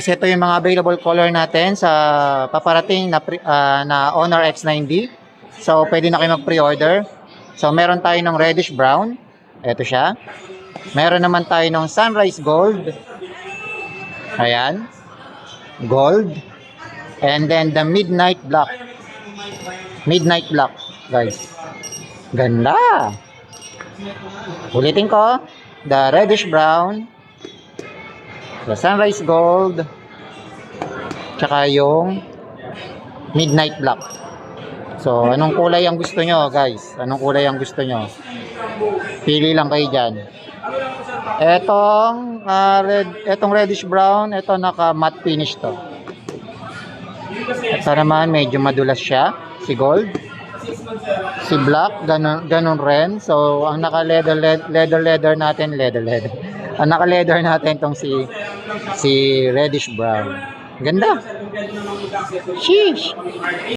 Ito yung mga available color natin sa paparating na Honor X9D. So, pwede na kayo mag-pre-order. So, meron tayo ng reddish brown. Ito siya. Meron naman tayo ng sunrise gold. Ayan. Gold. And then the midnight black. Midnight black, guys. Ganda. Ulitin ko. The reddish brown. The sunrise gold. Tsaka yung midnight black. So, anong kulay ang gusto nyo, guys? Anong kulay ang gusto nyo? Pili lang kayo dyan. Etong reddish brown, ito naka matte finish to. Ito naman, medyo madulas siya. Si gold. Si black, ganun rin. So, ang naka leather natin, ang naka leather natin tong si reddish brown. Ganda. Sheesh.